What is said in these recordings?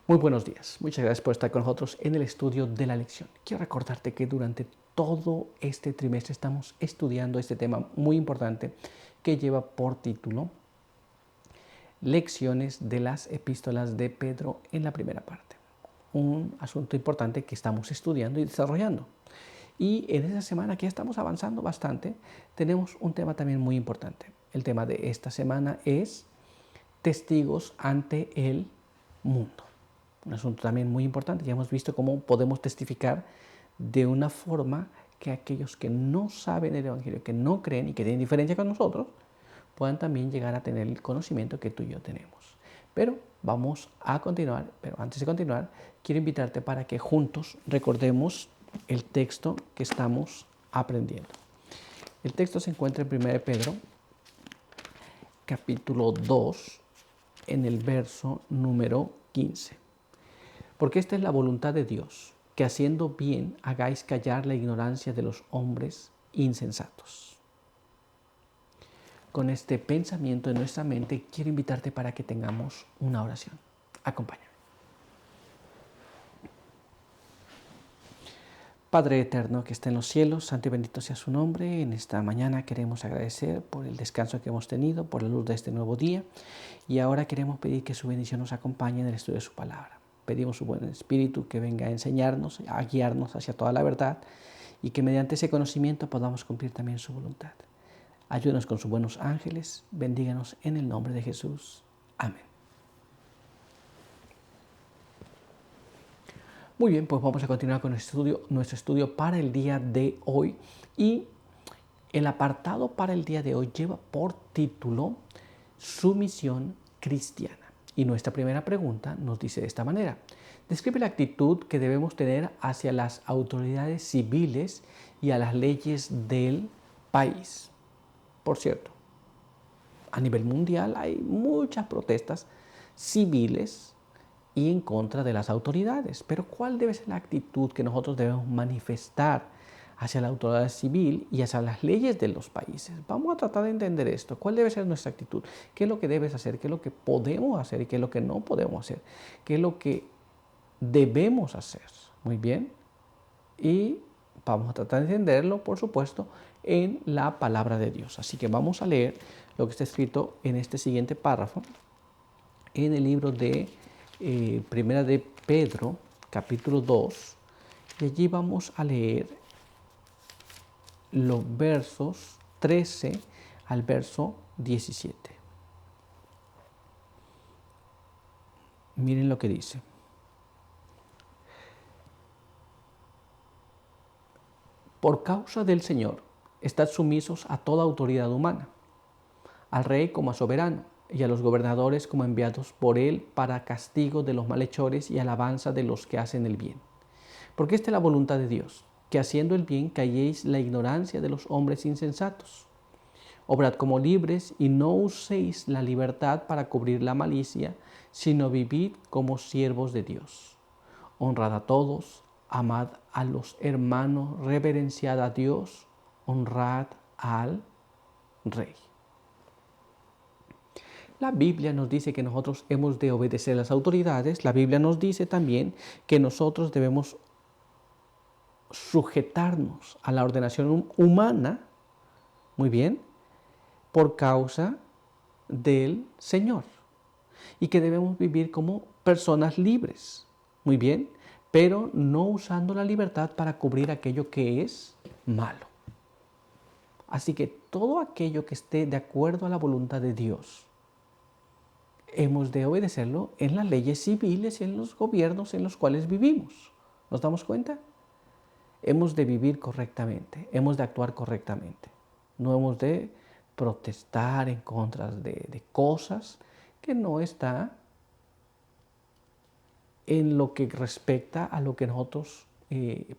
Muy buenos días. Muchas gracias por estar con nosotros en el estudio de la lección. Quiero recordarte que durante todo este trimestre estamos estudiando este tema muy importante que lleva por título Lecciones de las epístolas de Pedro en la primera parte. Un asunto importante que estamos estudiando y desarrollando. Y en esta semana que ya estamos avanzando bastante, tenemos un tema también muy importante. El tema de esta semana es testigos ante el mundo. Un asunto también muy importante. Ya hemos visto cómo podemos testificar de una forma que aquellos que no saben el Evangelio, que no creen y que tienen diferencia con nosotros, puedan también llegar a tener el conocimiento que tú y yo tenemos. Pero vamos a continuar. Pero antes de continuar, quiero invitarte para que juntos recordemos el texto que estamos aprendiendo. El texto se encuentra en 1 Pedro, capítulo 2, en el verso número 15. Porque esta es la voluntad de Dios, que haciendo bien hagáis callar la ignorancia de los hombres insensatos. Con este pensamiento en nuestra mente, quiero invitarte para que tengamos una oración. Acompáñame. Padre eterno que está en los cielos, santo y bendito sea su nombre. En esta mañana queremos agradecer por el descanso que hemos tenido, por la luz de este nuevo día. Y ahora queremos pedir que su bendición nos acompañe en el estudio de su palabra. Pedimos su buen espíritu que venga a enseñarnos, a guiarnos hacia toda la verdad y que mediante ese conocimiento podamos cumplir también su voluntad. Ayúdanos con sus buenos ángeles, bendíganos en el nombre de Jesús. Amén. Muy bien, pues vamos a continuar con nuestro estudio para el día de hoy. Y el apartado para el día de hoy lleva por título Sumisión cristiana. Y nuestra primera pregunta nos dice de esta manera: describe la actitud que debemos tener hacia las autoridades civiles y a las leyes del país. Por cierto, a nivel mundial hay muchas protestas civiles y en contra de las autoridades. Pero ¿cuál debe ser la actitud que nosotros debemos manifestar hacia la autoridad civil y hacia las leyes de los países? Vamos a tratar de entender esto. ¿Cuál debe ser nuestra actitud? ¿Qué es lo que debes hacer? ¿Qué es lo que podemos hacer? ¿Y qué es lo que no podemos hacer? ¿Qué es lo que debemos hacer? Muy bien. Y vamos a tratar de entenderlo, por supuesto, en la palabra de Dios. Así que vamos a leer lo que está escrito en este siguiente párrafo, en el libro de Primera de Pedro, capítulo 2, y allí vamos a leer los versos 13 al verso 17. Miren lo que dice. Por causa del Señor, estad sumisos a toda autoridad humana, al rey como a soberano, y a los gobernadores como enviados por él para castigo de los malhechores y alabanza de los que hacen el bien. Porque esta es la voluntad de Dios, que haciendo el bien calléis la ignorancia de los hombres insensatos. Obrad como libres y no uséis la libertad para cubrir la malicia, sino vivid como siervos de Dios. Honrad a todos, amad a los hermanos, reverenciad a Dios, honrad al Rey. La Biblia nos dice que nosotros hemos de obedecer a las autoridades. La Biblia nos dice también que nosotros debemos sujetarnos a la ordenación humana, muy bien, por causa del Señor. Y que debemos vivir como personas libres, muy bien, pero no usando la libertad para cubrir aquello que es malo. Así que todo aquello que esté de acuerdo a la voluntad de Dios, hemos de obedecerlo en las leyes civiles y en los gobiernos en los cuales vivimos. ¿Nos damos cuenta? Hemos de vivir correctamente, hemos de actuar correctamente. No hemos de protestar en contra de cosas que no está en lo que respecta a lo que nosotros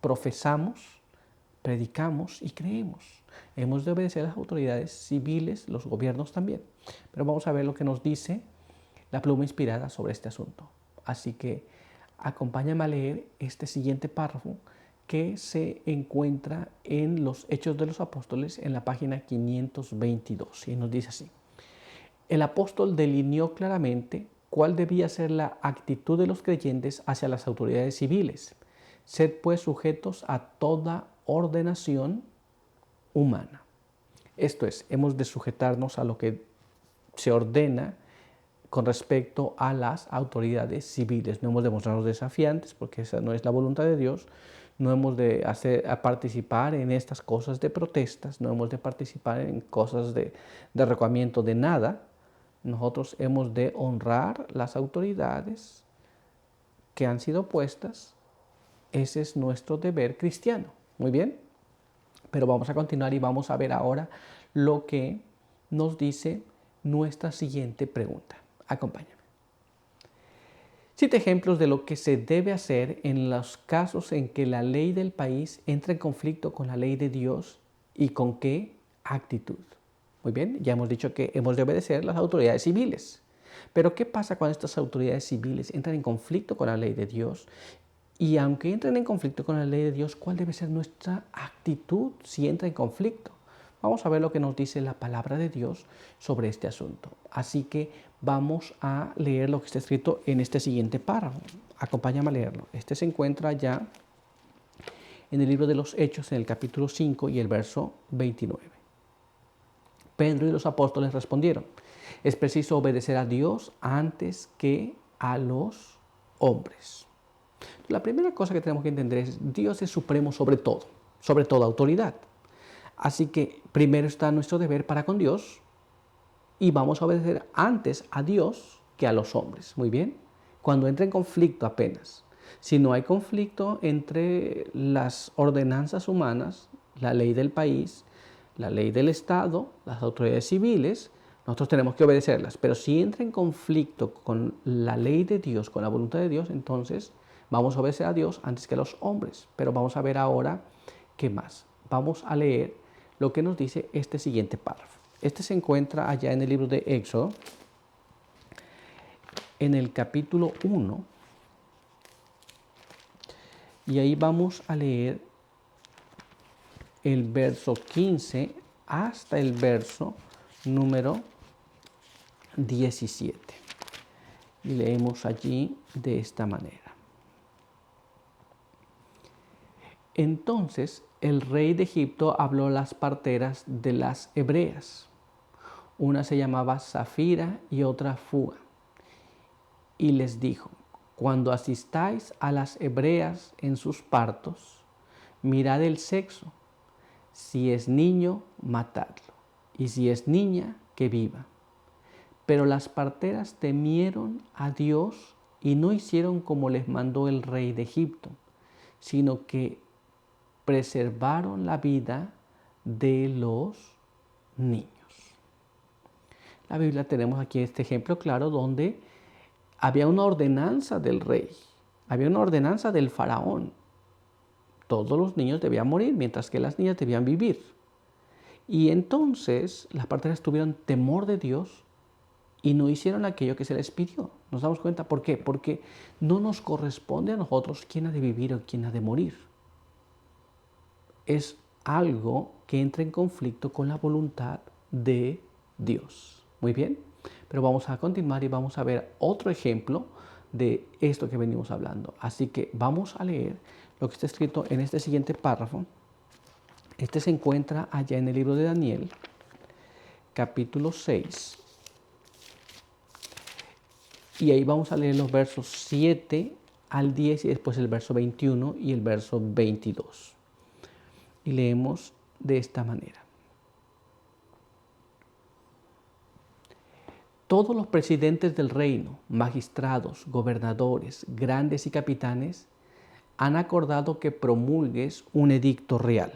profesamos, predicamos y creemos. Hemos de obedecer a las autoridades civiles, los gobiernos también. Pero vamos a ver lo que nos dice la pluma inspirada sobre este asunto. Así que acompáñame a leer este siguiente párrafo que se encuentra en los Hechos de los Apóstoles en la página 522. Y nos dice así: el apóstol delineó claramente ¿Cuál debía ser la actitud de los creyentes hacia las autoridades civiles? Sed pues sujetos a toda ordenación humana. Esto es, hemos de sujetarnos a lo que se ordena con respecto a las autoridades civiles. No hemos de mostrarnos desafiantes, porque esa no es la voluntad de Dios. No hemos de participar en estas cosas de protestas, no hemos de participar en cosas de recogimiento de nada. Nosotros hemos de honrar las autoridades que han sido puestas. Ese es nuestro deber cristiano. Muy bien, pero vamos a continuar y vamos a ver ahora lo que nos dice nuestra siguiente pregunta. Acompáñame. Cita ejemplos de lo que se debe hacer en los casos en que la ley del país entra en conflicto con la ley de Dios y con qué actitud. Muy bien, ya hemos dicho que hemos de obedecer las autoridades civiles. Pero ¿qué pasa cuando estas autoridades civiles entran en conflicto con la ley de Dios? Y aunque entren en conflicto con la ley de Dios, ¿cuál debe ser nuestra actitud si entra en conflicto? Vamos a ver lo que nos dice la palabra de Dios sobre este asunto. Así que vamos a leer lo que está escrito en este siguiente párrafo. Acompáñame a leerlo. Este se encuentra ya en el libro de los Hechos, en el capítulo 5 y el verso 29. Pedro y los apóstoles respondieron: es preciso obedecer a Dios antes que a los hombres. La primera cosa que tenemos que entender es: Dios es supremo sobre todo, sobre toda autoridad. Así que primero está nuestro deber para con Dios y vamos a obedecer antes a Dios que a los hombres. Muy bien. Cuando entra en conflicto apenas. Si no hay conflicto entre las ordenanzas humanas, la ley del país, la ley del Estado, las autoridades civiles, nosotros tenemos que obedecerlas. Pero si entra en conflicto con la ley de Dios, con la voluntad de Dios, entonces vamos a obedecer a Dios antes que a los hombres. Pero vamos a ver ahora qué más. Vamos a leer lo que nos dice este siguiente párrafo. Este se encuentra allá en el libro de Éxodo, en el capítulo 1. Y ahí vamos a leer el verso 15 hasta el verso número 17. Y leemos allí de esta manera. Entonces el rey de Egipto habló a las parteras de las hebreas. Una se llamaba Zafira y otra Fua. Y les dijo: cuando asistáis a las hebreas en sus partos, mirad el sexo. Si es niño, matadlo. Y si es niña, que viva. Pero las parteras temieron a Dios y no hicieron como les mandó el rey de Egipto, sino que preservaron la vida de los niños. La Biblia tenemos aquí este ejemplo claro donde había una ordenanza del rey, había una ordenanza del faraón. Todos los niños debían morir, mientras que las niñas debían vivir. Y entonces las parteras tuvieron temor de Dios y no hicieron aquello que se les pidió. ¿Nos damos cuenta por qué? Porque no nos corresponde a nosotros quién ha de vivir o quién ha de morir. Es algo que entra en conflicto con la voluntad de Dios. Muy bien, pero vamos a continuar y vamos a ver otro ejemplo de esto que venimos hablando. Así que vamos a leer lo que está escrito en este siguiente párrafo. Este se encuentra allá en el libro de Daniel, capítulo 6. Y ahí vamos a leer los versos 7 al 10 y después el verso 21 y el verso 22. Y leemos de esta manera. Todos los presidentes del reino, magistrados, gobernadores, grandes y capitanes, han acordado que promulgues un edicto real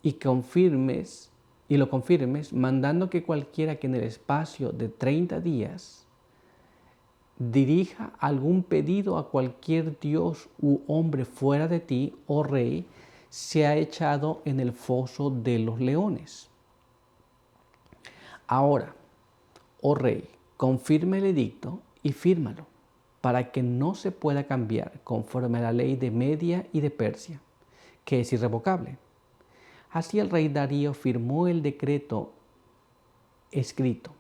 y lo confirmes mandando que cualquiera que en el espacio de 30 días dirija algún pedido a cualquier dios u hombre fuera de ti, oh rey, sea echado en el foso de los leones. Ahora, oh rey, confirme el edicto y fírmalo, para que no se pueda cambiar conforme a la ley de Media y de Persia, que es irrevocable. Así el rey Darío firmó el decreto escrito.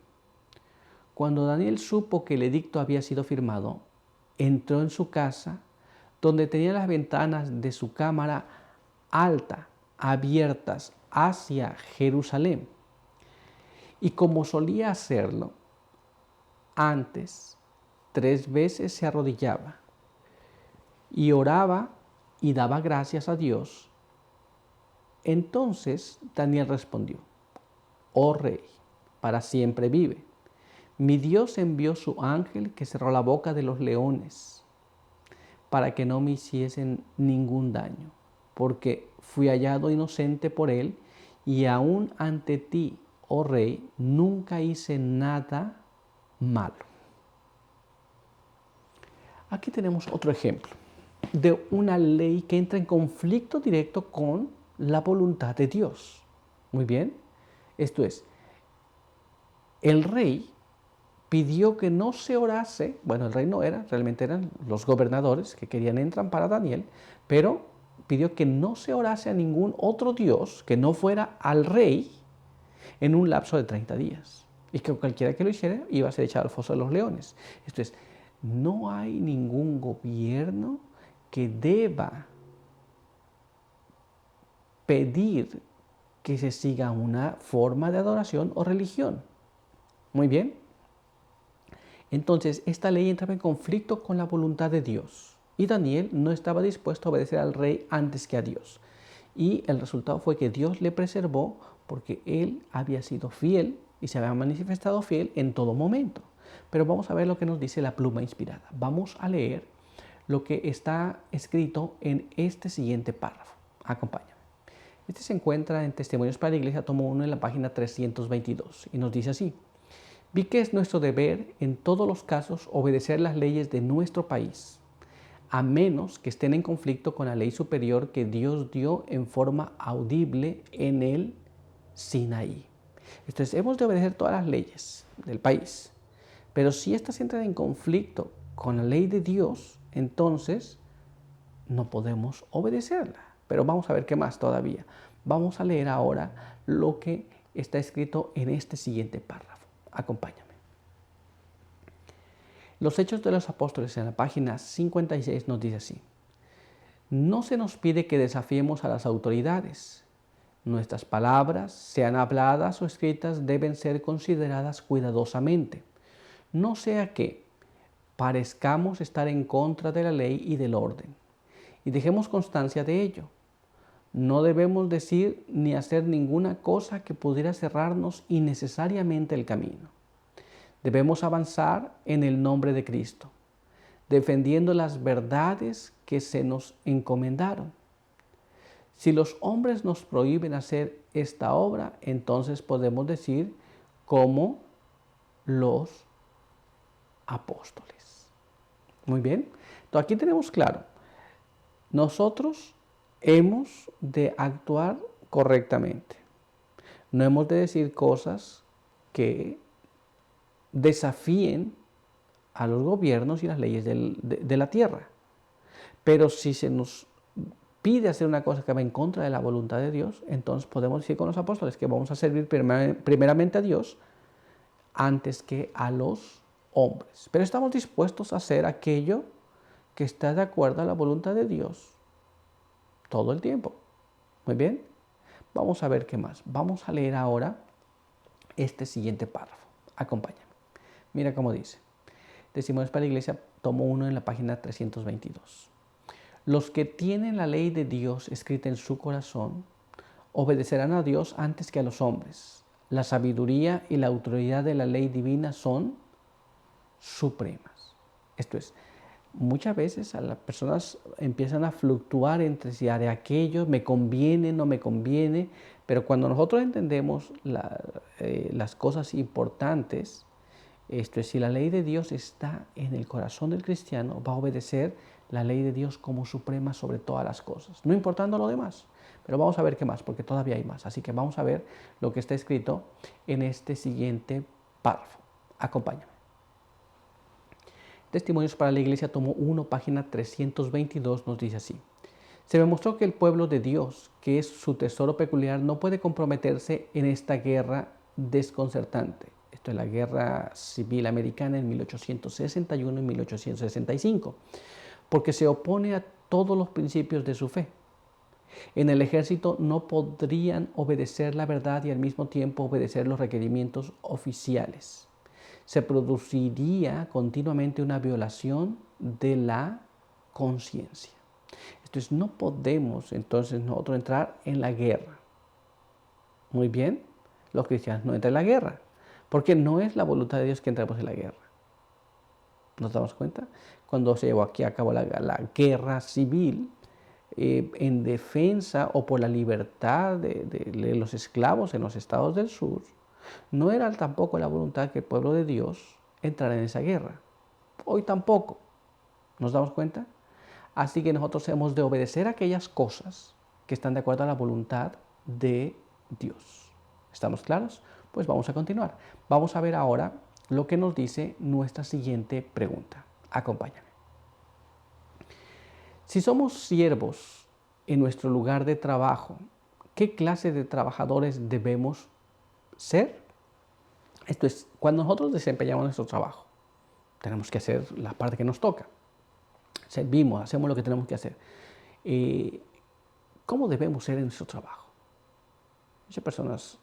Cuando Daniel supo que el edicto había sido firmado, entró en su casa, donde tenía las ventanas de su cámara alta abiertas hacia Jerusalén. Y como solía hacerlo antes, 3 veces se arrodillaba y oraba y daba gracias a Dios. Entonces Daniel respondió: oh rey, para siempre vive. Mi Dios envió su ángel que cerró la boca de los leones para que no me hiciesen ningún daño, porque fui hallado inocente por él, y aún ante ti, oh rey, nunca hice nada malo. Aquí tenemos otro ejemplo de una ley que entra en conflicto directo con la voluntad de Dios. Muy bien, esto es, el rey pidió que no se orase, bueno, el rey no era, realmente eran los gobernadores que querían entrar para Daniel, pero pidió que no se orase a ningún otro Dios que no fuera al rey en un lapso de 30 días. Y que cualquiera que lo hiciera iba a ser echado al foso de los leones. Esto es, no hay ningún gobierno que deba pedir que se siga una forma de adoración o religión. Muy bien. Entonces, esta ley entraba en conflicto con la voluntad de Dios. Y Daniel no estaba dispuesto a obedecer al rey antes que a Dios. Y el resultado fue que Dios le preservó porque él había sido fiel y se había manifestado fiel en todo momento. Pero vamos a ver lo que nos dice la pluma inspirada. Vamos a leer lo que está escrito en este siguiente párrafo. Acompáñame. Este se encuentra en Testimonios para la Iglesia, tomo 1, en la página 322. Y nos dice así: vi que es nuestro deber en todos los casos obedecer las leyes de nuestro país, a menos que estén en conflicto con la ley superior que Dios dio en forma audible en el Sinaí. Entonces, hemos de obedecer todas las leyes del país, pero si estas entran en conflicto con la ley de Dios, entonces no podemos obedecerla. Pero vamos a ver qué más todavía. Vamos a leer ahora lo que está escrito en este siguiente párrafo. Acompáñame. Los Hechos de los Apóstoles en la página 56 nos dice así: no se nos pide que desafiemos a las autoridades. Nuestras palabras, sean habladas o escritas, deben ser consideradas cuidadosamente, no sea que parezcamos estar en contra de la ley y del orden, y dejemos constancia de ello. No debemos decir ni hacer ninguna cosa que pudiera cerrarnos innecesariamente el camino. Debemos avanzar en el nombre de Cristo, defendiendo las verdades que se nos encomendaron. Si los hombres nos prohíben hacer esta obra, entonces podemos decir como los apóstoles. Muy bien. Entonces aquí tenemos claro, nosotros hemos de actuar correctamente. No hemos de decir cosas que desafíen a los gobiernos y las leyes de la tierra. Pero si se nos pide hacer una cosa que va en contra de la voluntad de Dios, entonces podemos decir con los apóstoles que vamos a servir primeramente a Dios antes que a los hombres. Pero estamos dispuestos a hacer aquello que está de acuerdo a la voluntad de Dios todo el tiempo. Muy bien. Vamos a ver qué más. Vamos a leer ahora este siguiente párrafo. Acompáñame. Mira cómo dice. Testimonios para la Iglesia, tomo 1, en la página 322. Los que tienen la ley de Dios escrita en su corazón obedecerán a Dios antes que a los hombres. La sabiduría y la autoridad de la ley divina son supremas. Esto es, muchas veces a las personas empiezan a fluctuar entre si haré aquello, me conviene, no me conviene, pero cuando nosotros entendemos las cosas importantes, esto es, si la ley de Dios está en el corazón del cristiano, va a obedecer la ley de Dios como suprema sobre todas las cosas, no importando lo demás. Pero vamos a ver qué más, porque todavía hay más. Así que vamos a ver lo que está escrito en este siguiente párrafo. Acompáñame. Testimonios para la Iglesia, tomo 1, página 322, nos dice así: se demostró que el pueblo de Dios, que es su tesoro peculiar, no puede comprometerse en esta guerra desconcertante. Esto es la Guerra Civil Americana en 1861 y 1865, porque se opone a todos los principios de su fe. En el ejército no podrían obedecer la verdad y al mismo tiempo obedecer los requerimientos oficiales. Se produciría continuamente una violación de la conciencia. Entonces no podemos entonces nosotros entrar en la guerra. Muy bien, los cristianos no entran en la guerra, porque no es la voluntad de Dios que entremos en la guerra. ¿Nos damos cuenta? Cuando se llevó aquí a cabo la guerra civil, en defensa o por la libertad de los esclavos en los estados del sur, no era tampoco la voluntad que el pueblo de Dios entrara en esa guerra. Hoy tampoco. ¿Nos damos cuenta? Así que nosotros hemos de obedecer aquellas cosas que están de acuerdo a la voluntad de Dios. ¿Estamos claros? Pues vamos a continuar. Vamos a ver ahora lo que nos dice nuestra siguiente pregunta. Acompáñame. Si somos siervos en nuestro lugar de trabajo, ¿qué clase de trabajadores debemos ser? Esto es, cuando nosotros desempeñamos nuestro trabajo, tenemos que hacer la parte que nos toca. Servimos, hacemos lo que tenemos que hacer. ¿Cómo debemos ser en nuestro trabajo? Muchas personas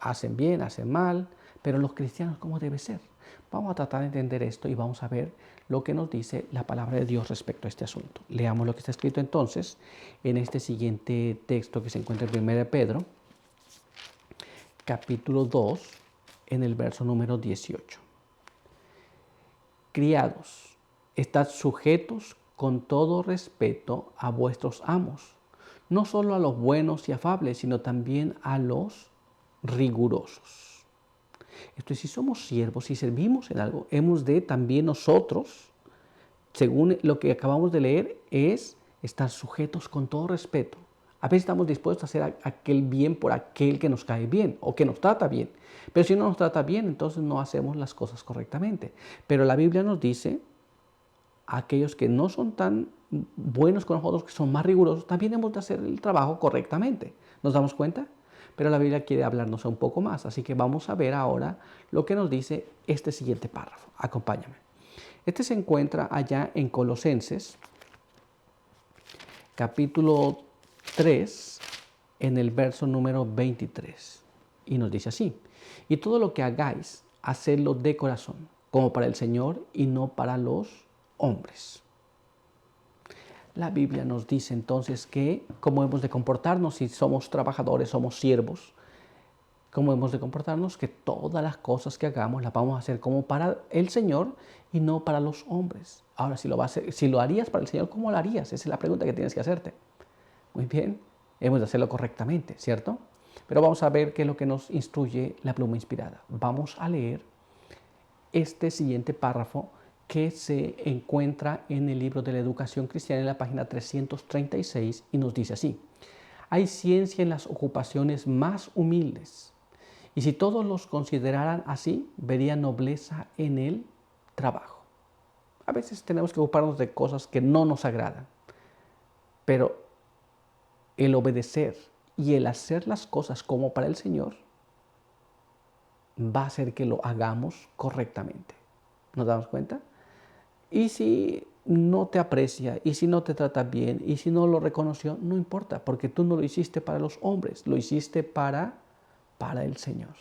hacen bien, hacen mal, pero los cristianos, ¿cómo debe ser? Vamos a tratar de entender esto y vamos a ver lo que nos dice la palabra de Dios respecto a este asunto. Leamos lo que está escrito entonces en este siguiente texto que se encuentra en 1 Pedro, capítulo 2, en el verso número 18. Criados, estad sujetos con todo respeto a vuestros amos, no solo a los buenos y afables, sino también a los rigurosos. Esto es, si somos siervos, si servimos en algo, hemos de también nosotros, según lo que acabamos de leer, es estar sujetos con todo respeto. A veces estamos dispuestos a hacer aquel bien por aquel que nos cae bien o que nos trata bien. Pero si no nos trata bien, entonces no hacemos las cosas correctamente. Pero la Biblia nos dice, aquellos que no son tan buenos con nosotros, que son más rigurosos, también hemos de hacer el trabajo correctamente. ¿Nos damos cuenta? Pero la Biblia quiere hablarnos un poco más. Así que vamos a ver ahora lo que nos dice este siguiente párrafo. Acompáñame. Este se encuentra allá en Colosenses, capítulo 3, en el verso número 23. Y nos dice así: y todo lo que hagáis, hacedlo de corazón, como para el Señor y no para los hombres. La Biblia nos dice entonces que cómo hemos de comportarnos si somos trabajadores, somos siervos. Cómo hemos de comportarnos, que todas las cosas que hagamos las vamos a hacer como para el Señor y no para los hombres. Ahora, si lo harías para el Señor, ¿cómo lo harías? Esa es la pregunta que tienes que hacerte. Muy bien, hemos de hacerlo correctamente, ¿cierto? Pero vamos a ver qué es lo que nos instruye la pluma inspirada. Vamos a leer este siguiente párrafo que se encuentra en el libro de la Educación Cristiana en la página 336 y nos dice así: hay ciencia en las ocupaciones más humildes, y si todos los consideraran así, verían nobleza en el trabajo. A veces tenemos que ocuparnos de cosas que no nos agradan, pero el obedecer y el hacer las cosas como para el Señor va a hacer que lo hagamos correctamente. ¿Nos damos cuenta? Y si no te aprecia, y si no te trata bien, y si no lo reconoció, no importa, porque tú no lo hiciste para los hombres, lo hiciste para el Señor.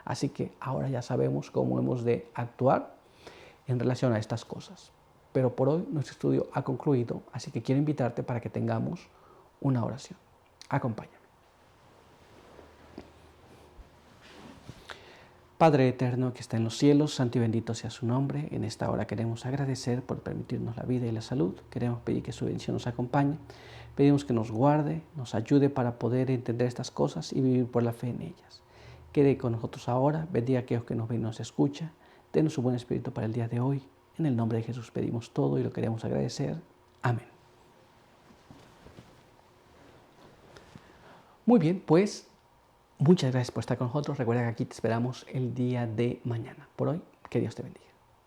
Así que ahora ya sabemos cómo hemos de actuar en relación a estas cosas. Pero por hoy nuestro estudio ha concluido, así que quiero invitarte para que tengamos una oración. Acompáñame. Padre eterno que está en los cielos, santo y bendito sea su nombre. En esta hora queremos agradecer por permitirnos la vida y la salud. Queremos pedir que su bendición nos acompañe. Pedimos que nos guarde, nos ayude para poder entender estas cosas y vivir por la fe en ellas. Quede con nosotros ahora, bendiga a aquellos que nos ven y nos escuchan. Denos su buen espíritu para el día de hoy. En el nombre de Jesús pedimos todo y lo queremos agradecer. Amén. Muy bien, pues muchas gracias por estar con nosotros. Recuerda que aquí te esperamos el día de mañana. Por hoy, que Dios te bendiga.